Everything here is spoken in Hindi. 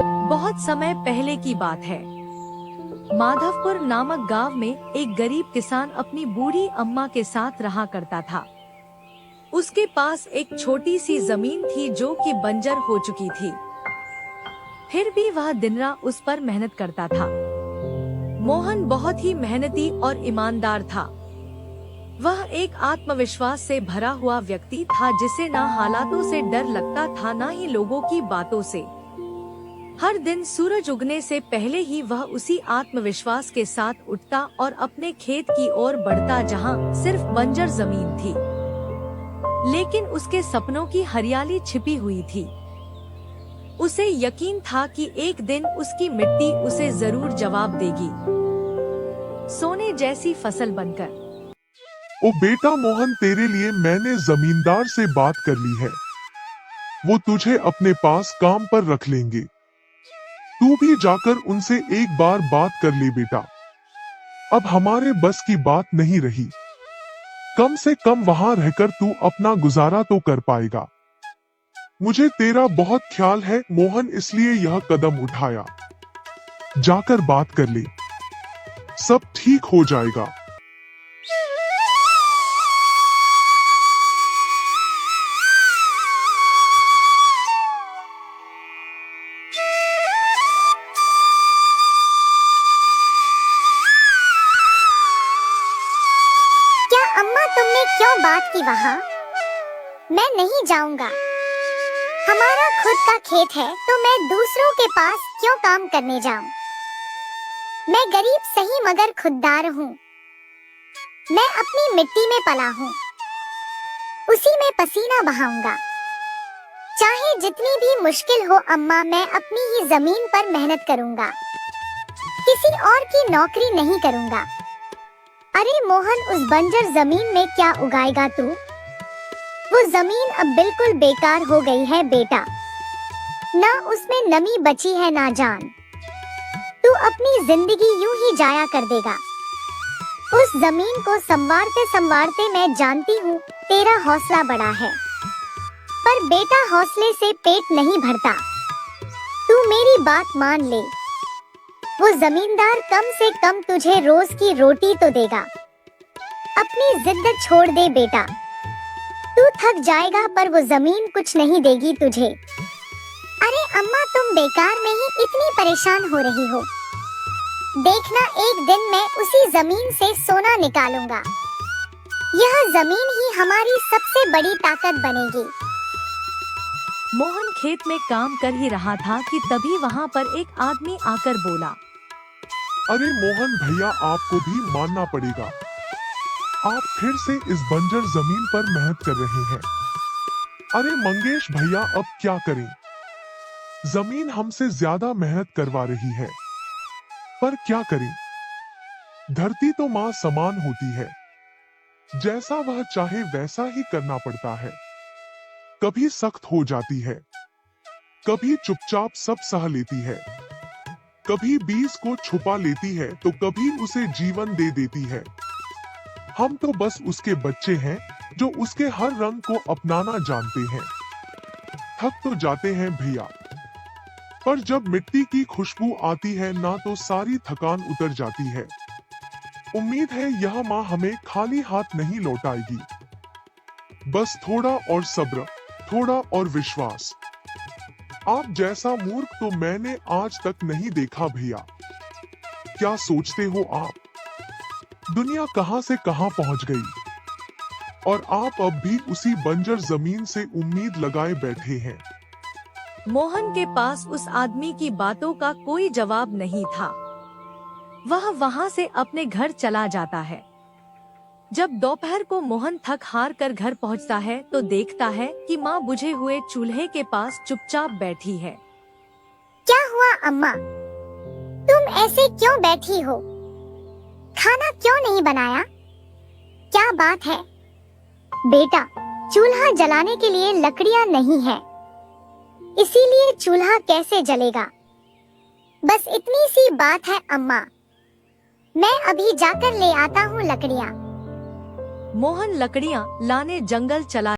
बहुत समय पहले की बात है। माधवपुर नामक गांव में एक गरीब किसान अपनी बूढ़ी अम्मा के साथ रहा करता था। उसके पास एक छोटी सी जमीन थी जो कि बंजर हो चुकी थी। फिर भी वह दिन रात उस पर मेहनत करता था। मोहन बहुत ही मेहनती और ईमानदार था। वह एक आत्मविश्वास से भरा हुआ व्यक्ति था जिसे न हालातों से डर लगता था न ही लोगों की बातों से। हर दिन सूरज उगने से पहले ही वह उसी आत्मविश्वास के साथ उठता और अपने खेत की ओर बढ़ता जहां सिर्फ बंजर जमीन थी, लेकिन उसके सपनों की हरियाली छिपी हुई थी। उसे यकीन था कि एक दिन उसकी मिट्टी उसे जरूर जवाब देगी, सोने जैसी फसल बनकर। ओ बेटा मोहन, तेरे लिए मैंने जमींदार से बात कर ली है। वो तुझे अपने पास काम पर रख लेंगे। तू भी जाकर उनसे एक बार बात कर ले बेटा। अब हमारे बस की बात नहीं रही। कम से कम वहां रहकर तू अपना गुजारा तो कर पाएगा। मुझे तेरा बहुत ख्याल है मोहन, इसलिए यह कदम उठाया। जाकर बात कर ले, सब ठीक हो जाएगा। अम्मा, तुमने क्यों बात की वहाँ? मैं नहीं जाऊंगा। हमारा खुद का खेत है तो मैं दूसरों के पास क्यों काम करने जाऊं? मैं गरीब सही मगर खुददार हूँ। मैं अपनी मिट्टी में पला हूँ, उसी में पसीना बहाऊंगा। चाहे जितनी भी मुश्किल हो अम्मा, मैं अपनी ही जमीन पर मेहनत करूंगा। किसी और की नौकरी नहीं करूंगा। अरे मोहन, उस बंजर जमीन में क्या उगाएगा तू? वो जमीन अब बिल्कुल बेकार हो गई है बेटा। ना उसमें नमी बची है ना जान। तू अपनी जिंदगी यूं ही जाया कर देगा। उस जमीन को संवारते संवारते मैं जानती हूँ तेरा हौसला बड़ा है, पर बेटा हौसले से पेट नहीं भरता। तू मेरी बात मान ले। वो जमींदार कम से कम तुझे रोज की रोटी तो देगा। अपनी जिद छोड़ दे बेटा। तू थक जाएगा पर वो जमीन कुछ नहीं देगी तुझे। अरे अम्मा, तुम बेकार में ही इतनी परेशान हो रही हो। देखना, एक दिन मैं उसी जमीन से सोना निकालूंगा। यह जमीन ही हमारी सबसे बड़ी ताकत बनेगी। मोहन खेत में काम कर ही रहा था कि तभी वहाँ पर एक आदमी आकर बोला, अरे मोहन भैया, आपको भी मानना पड़ेगा। आप फिर से इस बंजर जमीन पर मेहनत कर रहे हैं। अरे मंगेश भैया, अब क्या करें? जमीन हमसे ज्यादा मेहनत करवा रही है, पर क्या करें? धरती तो माँ समान होती है। जैसा वह चाहे वैसा ही करना पड़ता है। कभी सख्त हो जाती है, कभी चुपचाप सब सह लेती है, कभी बीज को छुपा लेती है तो कभी उसे जीवन दे देती है। हम तो बस उसके बच्चे हैं जो उसके हर रंग को अपनाना जानते हैं। थक तो जाते हैं भैया, पर जब मिट्टी की खुशबू आती है ना तो सारी थकान उतर जाती है। उम्मीद है यह माँ हमें खाली हाथ नहीं लौटाएगी। बस थोड़ा और सब्र, थोड़ा और विश्वास। आप जैसा मूर्ख तो मैंने आज तक नहीं देखा भैया। क्या सोचते हो आप? दुनिया कहां से कहां पहुंच गई, और आप अब भी उसी बंजर जमीन से उम्मीद लगाए बैठे हैं। मोहन के पास उस आदमी की बातों का कोई जवाब नहीं था। वह वहां से अपने घर चला जाता है। जब दोपहर को मोहन थक हार कर घर पहुंचता है तो देखता है कि माँ बुझे हुए चूल्हे के पास चुपचाप बैठी है। क्या हुआ अम्मा? तुम ऐसे क्यों बैठी हो? खाना क्यों नहीं बनाया? क्या बात है? बेटा, चूल्हा जलाने के लिए लकड़ियाँ नहीं है, इसीलिए चूल्हा कैसे जलेगा? बस इतनी सी बात है अम्मा। मैं अभी जाकर ले आता हूँ लकड़ियाँ। मोहन लकड़ियाँ लाने जंगल चला